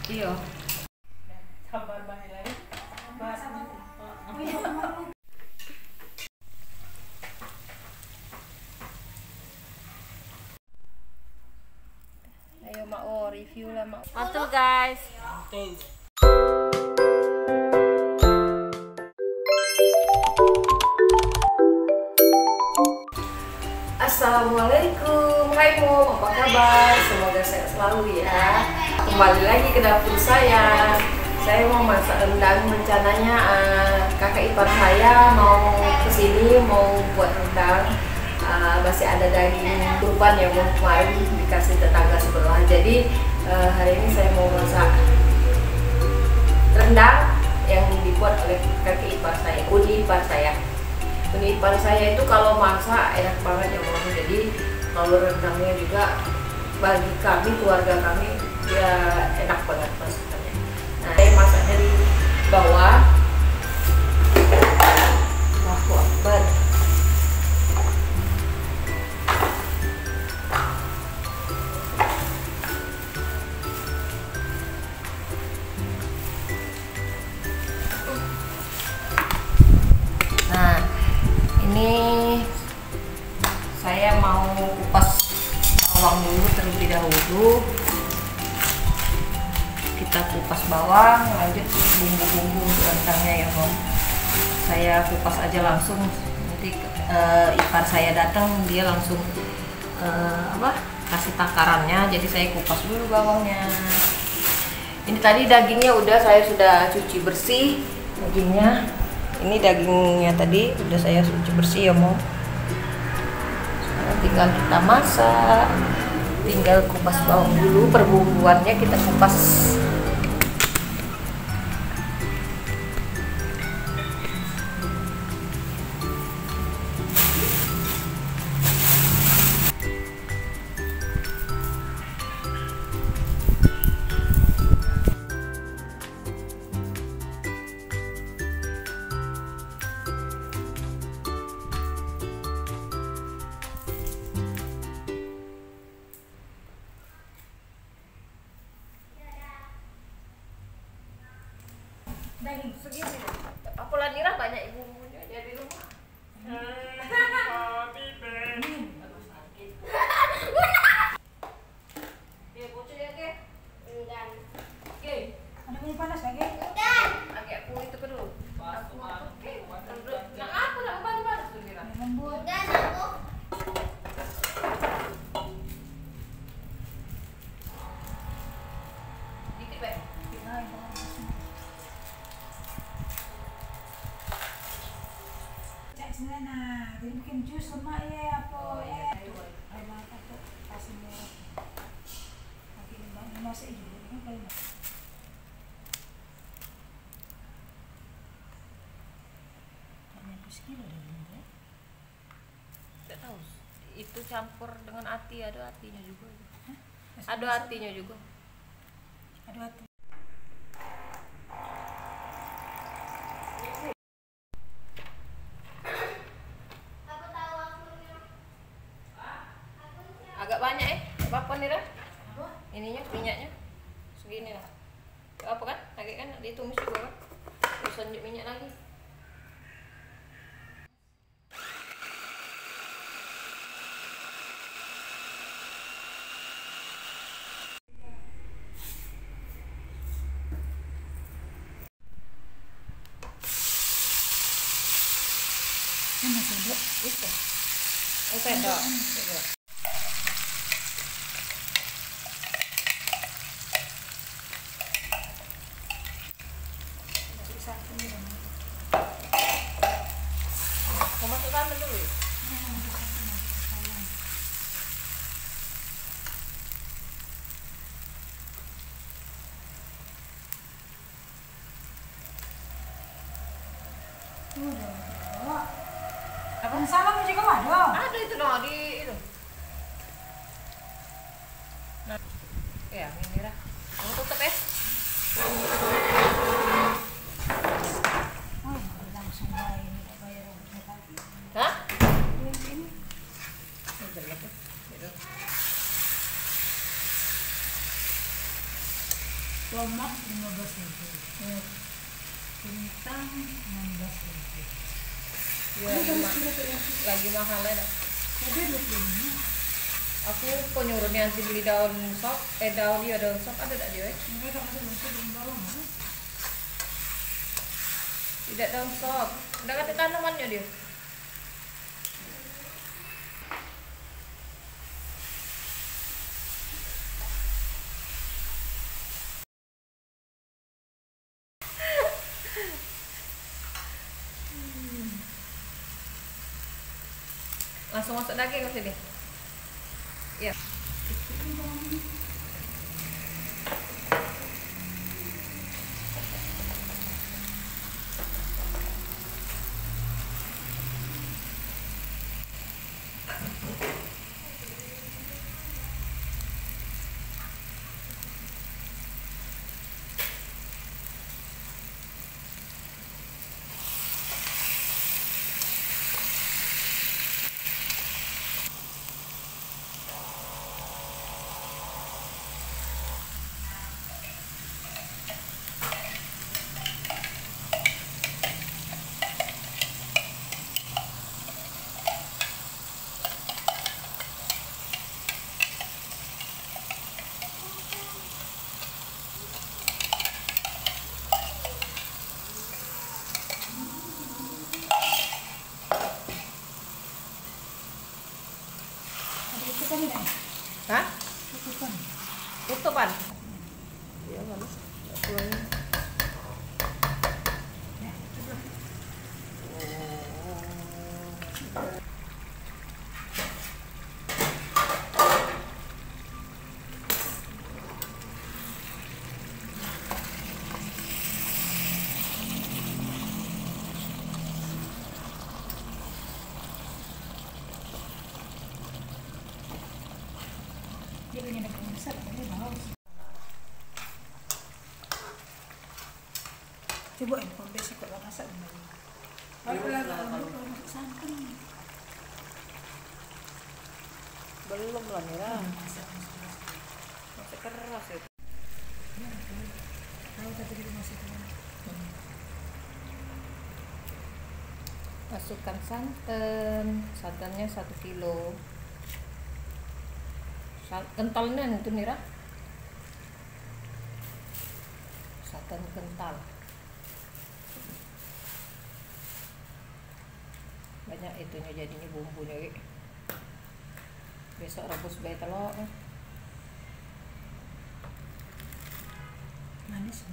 Iya. Sabar bae lagi. Sabar. Ayo Mak, review lah Mak. Mantul guys. Mantul. Assalamualaikum, hai Mom, apa kabar? Semoga sehat selalu ya. Kembali lagi ke dapur saya. Saya mau masak rendang, rencananya kakak ipar saya mau kesini mau buat rendang. Masih ada daging kurban yang mau kemarin dikasih tetangga sebelah. Jadi hari ini saya mau masak rendang yang dibuat oleh kakak ipar saya, uni ipar saya. Uni ipar saya itu kalau masak enak banget ya Mom. Jadi kalau rendangnya juga bagi kami, keluarga kami, dia enak banget masakannya. Nah, saya masak dari bawah. Allahu Akbar. Nah, ini saya mau kupas bawang dulu terlebih dahulu. Kita kupas bawang, lanjut bumbu-bumbu rendangnya ya Mom. Saya kupas aja langsung, nanti ipar saya datang dia langsung kasih takarannya. Jadi saya kupas dulu bawangnya. Ini tadi dagingnya saya sudah cuci bersih dagingnya. Ini dagingnya tadi udah saya cuci bersih ya Mom. Sekarang tinggal kita masak, tinggal kupas bawang dulu, perbumbuannya kita kupas. Daging segini, apalah Nira banyak ibu-ibunya jadi rumah. Dia bocor ya ke? Enggak. Oke. Ada minyak panas lagi? Enggak. Agak aku itu dulu. Aku oke. Nah aku nak panas tuh Nira. Lembut. Udah aku. Dikit baik. Nah, jadi bikin jus lemak ya apa ya? Air mata tuh kasih merah. Pakai ini masak juga kan kalau hanya sekilo dagingnya. Enggak tahu. Itu campur dengan ati, ada atinya juga. Hah? Ada atinya juga. Ada hati. Agak banyak apa Nira? Ininya minyaknya segini lah. Apa kan? Agak kan ditumis juga kan? Terus lanjut minyak lagi. Ini sendok. Itu. Sendok. Mau masuk tangan dulu ya? Apa salam juga waduh. Ada itu dong di itu. Nah, ya ini lah. Kamu tutup ya? Oh, langsung bayar ini bayar lagi. Hah? Ini. Ini jelek ya. Gitu. Tomat 15.000. Hmm. Kentang 16.000. Ya, lagi mahal ya. Ada 25. Aku kok nyuruh nanti beli daun sop, daun sop ada tak dia? Mereka masih masuk di bawah. Tidak daun sop, udah ada tanamannya dia. Langsung masuk daging ke sini. Ya. Tutupan ini. Hah? Tutupan. Tutupan? Iya mana? Tutupan. Ya, coba. Dia punya daging besar, ini bagus. Coba ini pembesi kok lah masak kembali. Kalau masak santan. Belum lah Mira. Masak. Masih keras itu. Ya, tahu tadi kita masuk ke mana. Masukkan santannya 1 kilo. Kentalnya itu Mira. Santan kental. Banyak itunya jadinya bumbunya. Besok rebus bayi telur. Manis.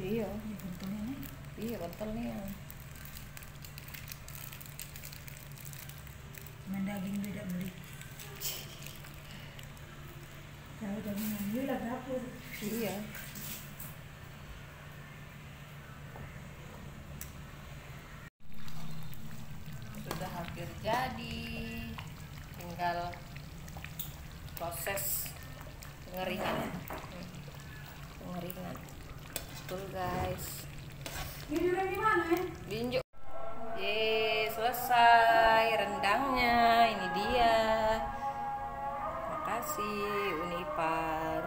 Iya, Ini bentuknya nih. iya kentalnya. Main daging beda beli. Kalau daging ambil lah dapur. Iya. Sudah hampir jadi. Tinggal proses pengeringan. Pengeringan. Betul guys. Ini udah di mana ya? Binjo. Ye, selesai rendangnya. Ini dia. Makasih Unipar.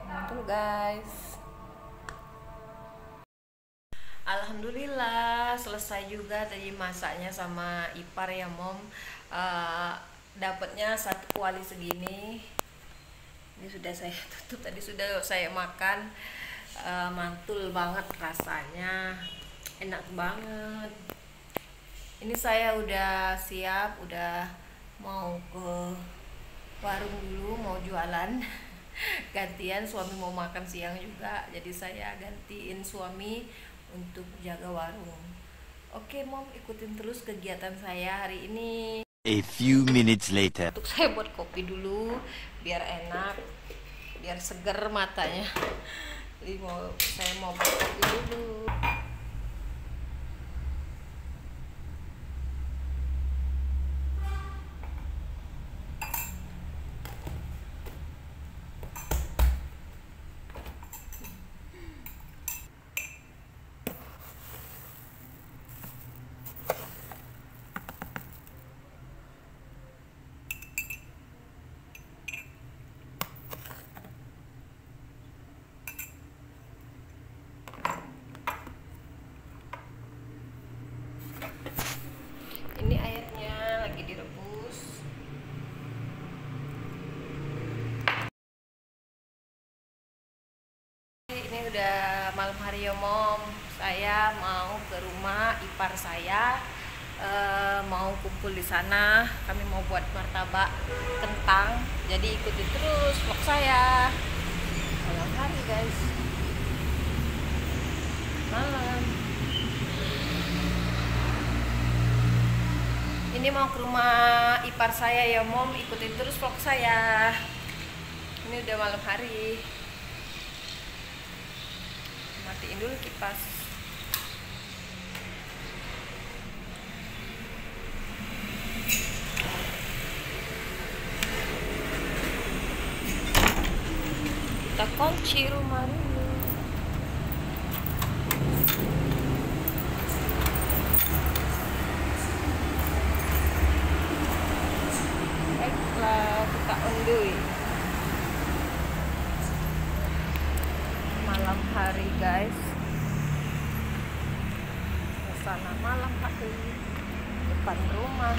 Betul guys. Alhamdulillah selesai juga tadi masaknya sama Ipar ya Mom. Dapatnya 1 kuali segini. Ini sudah saya tutup, tadi sudah saya makan. Mantul banget rasanya, enak banget. Ini saya udah siap, udah mau ke warung dulu, mau jualan. Gantian suami mau makan siang juga, jadi saya gantiin suami untuk jaga warung. Oke Mom, ikutin terus kegiatan saya hari ini. A few minutes later. Untuk saya buat kopi dulu biar enak, biar seger matanya. Jadi saya mau buat kopi dulu. ini udah malam hari ya Mom. Saya mau ke rumah ipar saya, mau kumpul di sana. Kami mau buat martabak kentang. Jadi ikuti terus vlog saya. Malam hari guys. Malam. Ini mau ke rumah ipar saya ya Mom. Ikuti terus vlog saya. Ini udah malam hari. Matiin dulu kipas. Kita kunci rumah dulu. Baiklah, kita unduh. Malam hari guys, suasana malam hari depan rumah.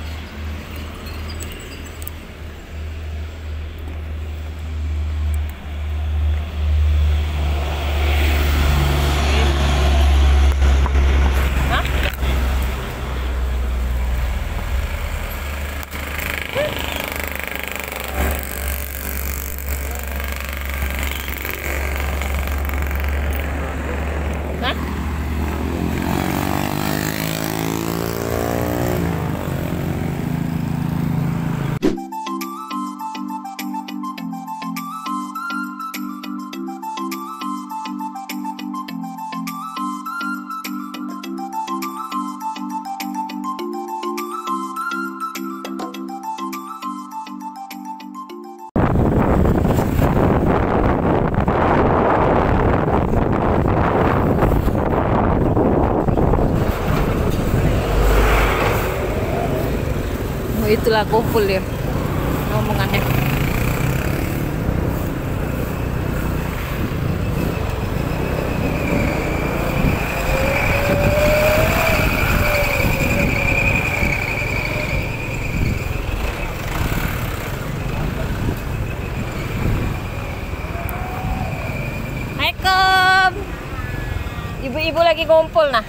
Hah? Itulah kumpul ya ngomongannya. Assalamualaikum. Ibu-ibu lagi kumpul nah.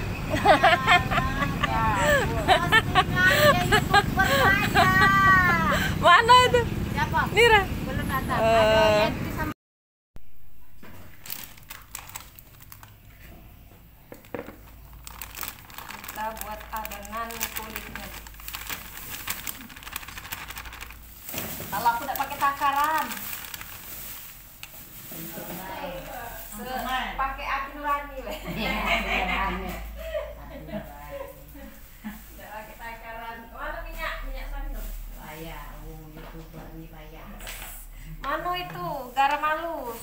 Mana itu? Siapa? Nira. Belum datang. Ada yang sama. Kita buat adonan kulitnya. Kalau aku tidak pakai takaran, pakai api nurani weh. Tidak pakai takaran. Mana minyak santan? Manu itu garam halus.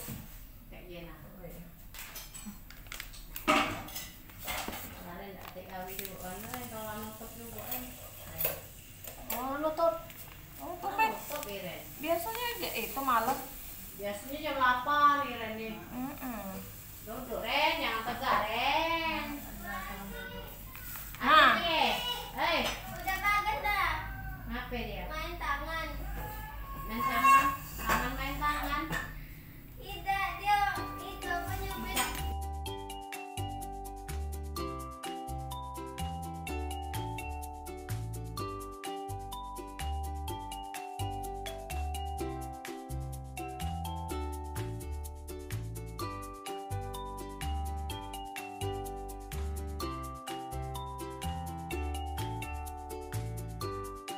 Oh nutup. Oh tumben. Biasanya itu malam. Biasanya jam 8 nih Reni. Duduk Ren, jangan tegak Ren. Nah. Hei. Udah kagak dah. Ngapain dia? Main tangan. Main tangan. Tangan main tangan. Tidak, dia itu apa nyampe.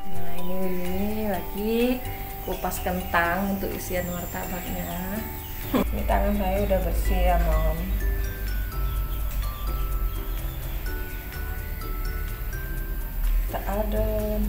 Nah ini lagi kupas kentang untuk isian martabaknya. Ini tangan saya udah bersih ya Mom. Kita adon.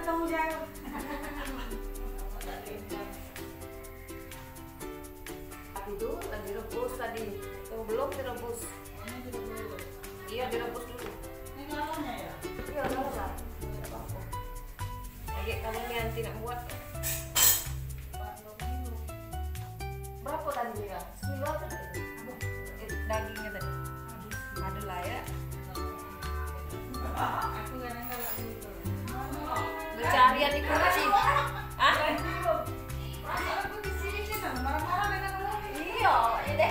ketemu jauh. Itu lagi direbus tadi. Tuh belum direbus. Iya direbus dulu. Ini lawannya ya? Iya nggak usah. Lagi kamu nanti nak buat. Berapa tadi ya? 9 tadi. Dagingnya tadi. Aduh lah ya. Aku kadang-kadang gitu. Bercarian di kunci. Hah? Aku di sini kan marah-marah dengan orang. Iya, ini.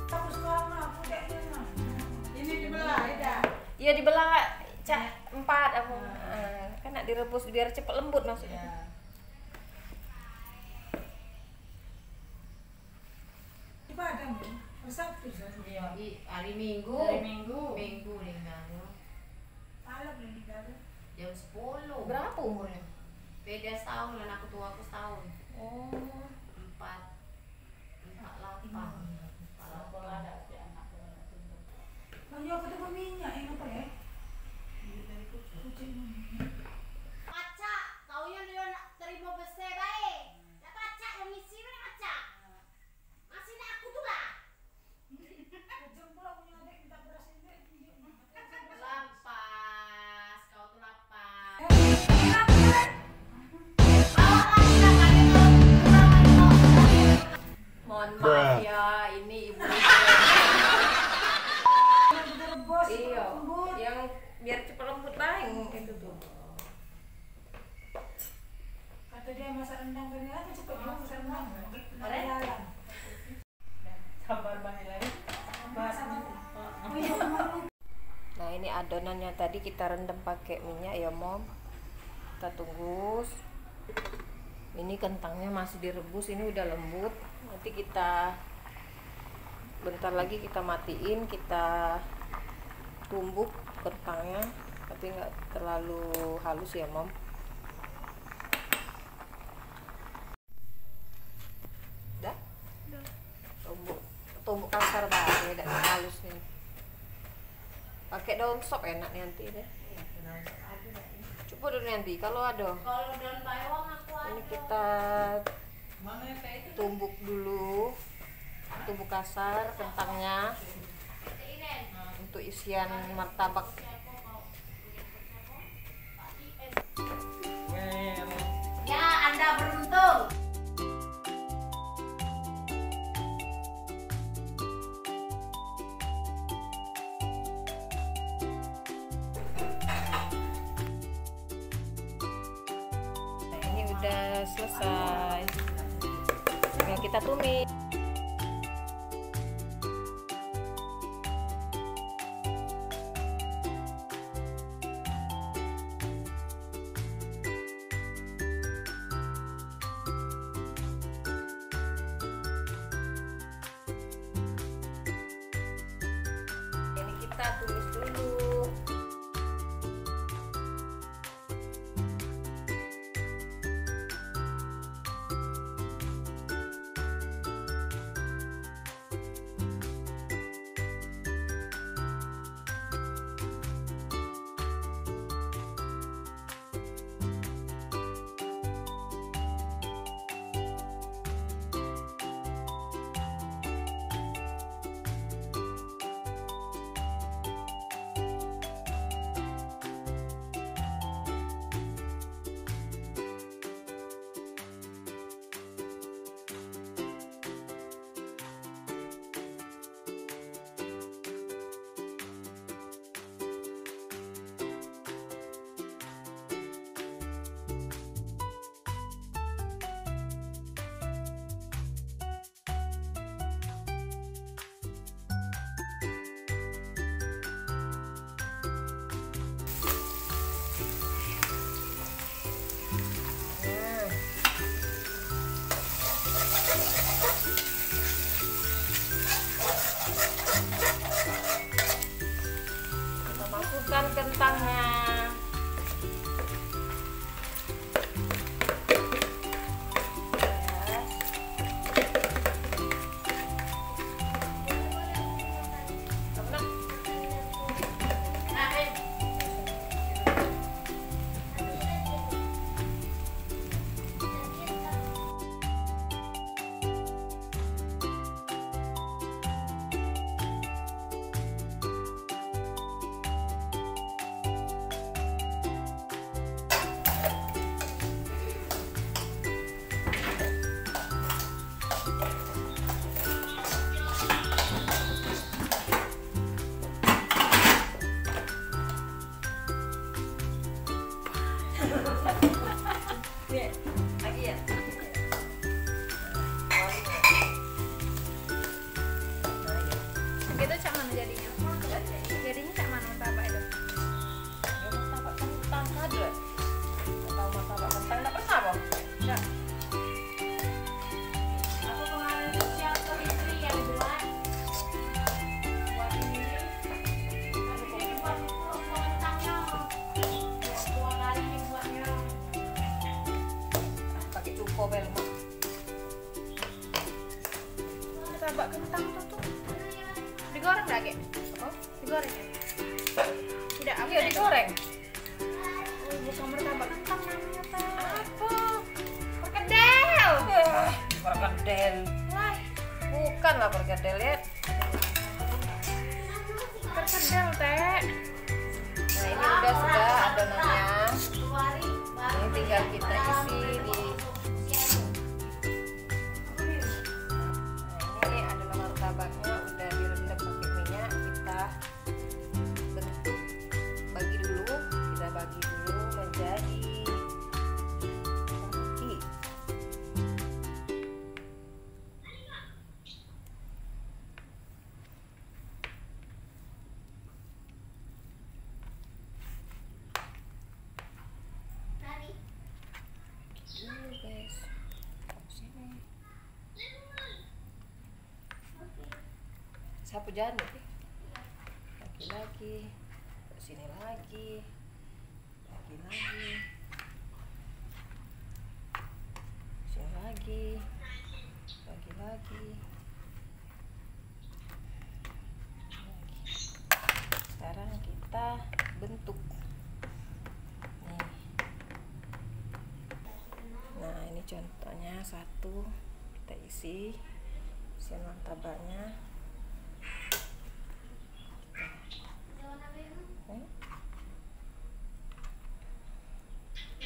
Aku sekarang aku kayaknya. Ini dibelah ya. Iya dibelah cak 4 aku. Kan nak direbus biar cepat lembut maksudnya. Di Padang ya. Sabtu Iya, hari Minggu. Minggu. Minggu meninggal. Malam meninggal. Jam 10. Berapa umurnya? Beda setahun dan aku tua aku setahun. Oh, 48. Banyak ketemu minyak ini apa ya? Kucing. Kaca, kau yang dia nak terima besar baik. Dah kaca yang isi ni kaca. Masih nak aku tu lah. Kejam pula punya adik minta beras ini. Lapas, kau tuh lapas. Bawa lagi dah kali tu. mohon maaf ya, ini ibu. Direbus, Iya, lembut. yang biar cepat lembut baik itu tuh. Kata dia masak rendang tadi kan cepet juga masak rendang. Boleh? Jalan. Sabar banget lagi. Oh iya, mau. Nah ini adonannya tadi kita rendam pakai minyak ya mom. Kita tunggu. Ini kentangnya masih direbus, ini udah lembut. Nanti kita bentar lagi kita matiin, kita tumbuk kentangnya, tapi nggak terlalu halus ya mom. Udah? Tumbuk kasar banget, tidak halus nih. Pakai daun sop enak nih nanti deh. Coba dulu nanti kalau ada. Kalau daun bawang aku ada. Ini kita tumbuk dulu, tumbuk kasar kentangnya untuk isian martabak. Ya, Anda beruntung. Nah, ini udah selesai. Tinggal kita tumis. Ini kita tumis dulu. martabak kentang tuh. Digoreng nggak, Ge? Oh, digoreng ya? Tidak, apa Iya digoreng. Oh, bukan martabak kentang namanya, Teh. Apa? Perkedel. Perkedel. Wah, Bukan lah perkedel, lihat. perkedel, Teh. Nah ini udah sudah adonannya. Keluarin Ini tinggal kita isi di. Nah ini adonan martabaknya udah direndam pakai minyak. Kita bentuk, bagi dulu menjadi kaki. Nani. Ini guys, sini. Sapu jari nih. Lagi-lagi, ke sini lagi, lagi-lagi, sini lagi, lagi-lagi. Sekarang kita bentuk. Nih. Nah ini contohnya satu, kita isi isian martabaknya.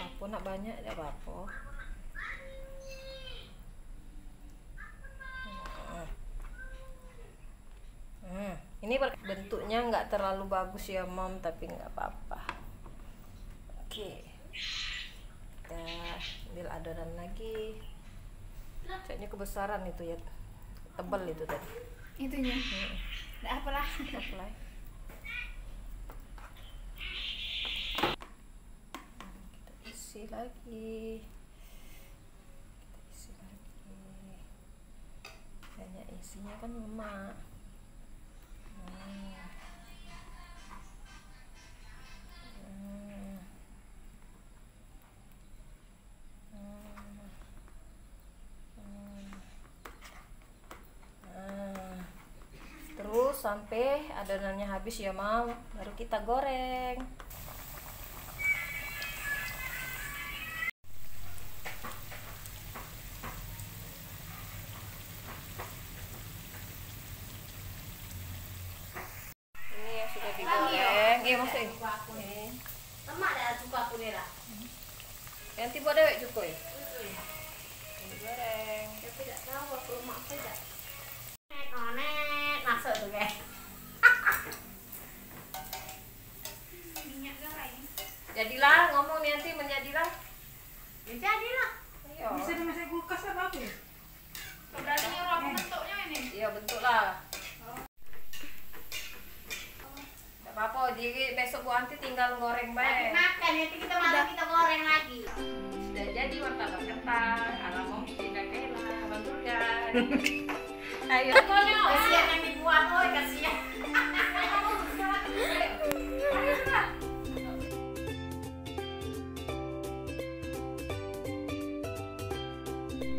Apa nak banyak tidak apa-apa. Ini bentuknya nggak terlalu bagus ya Mom, tapi nggak apa-apa. Oke, kita ambil adonan lagi. Kayaknya kebesaran itu ya, tebal itu tadi. Itunya. Nggak apalah. Apply. Kita isi lagi. Banyak isinya kan lemak. Terus sampai adonannya habis ya Mam, baru kita goreng. Ini yang sudah digoreng. Iya masukin. Lemak dah cukup aku ni lah. Nanti buat dewek cukup ya. Digoreng. Tapi tak tahu apa lemak apa tak. Net, masuk tu guys. Minyak goreng. Jadilah ngomong nanti menjadilah. Jadilah. Iya. Bisa dimasak kulkas apa aku? Udah ada yang rapi bentuknya ini. Iya bentuklah. Tidak apa-apa, jadi besok Bu Anti tinggal goreng Nanti baik. makan nanti kita malam kita goreng lagi. Sudah jadi martabak kentang ala Mom tidak kalah, bantukan. Ayo. Kasihan yang dibuat, oi kasihan.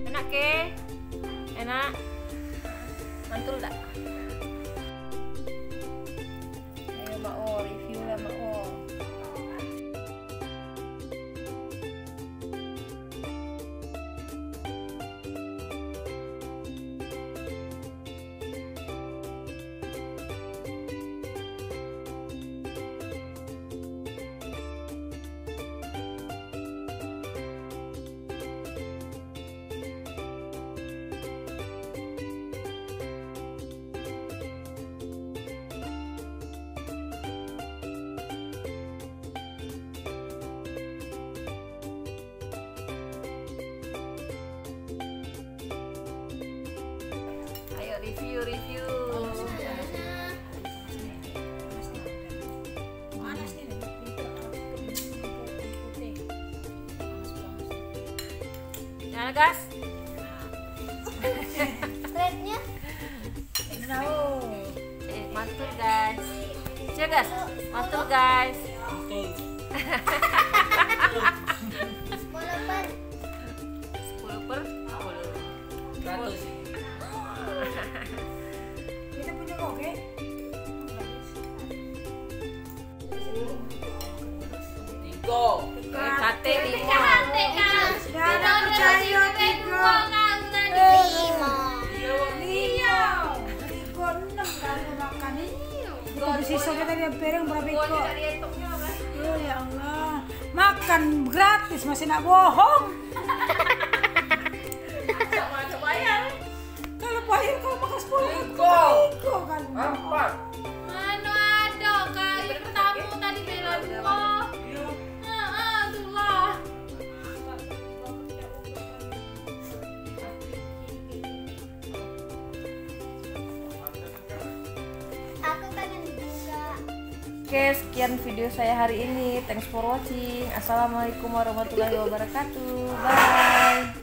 Enak ke? Enak? Mantul tak? Ayo Mak O, review lah Mak O. Ayo review. Panas nih. Nah gas. Threadnya Mantul guys. Cek gas. Mantul guys. walaupun 10/10. 100. Kita punya oke. Tigo. Kate lima. Jangan percaya tiga. Iya. Tiga 6 kali makan ini. Di sisa kita dia piring berapa iko? Oh ya Allah. Makan gratis masih nak bohong. Sama bayar. Kalau bayar kalau makan 10 Tiga. iko kan. 4. Mana ada kali tamu tadi bela 2. Itulah. Aku pengen juga. Oke, sekian video saya hari ini. Thanks for watching. Assalamualaikum warahmatullahi wabarakatuh. Bye.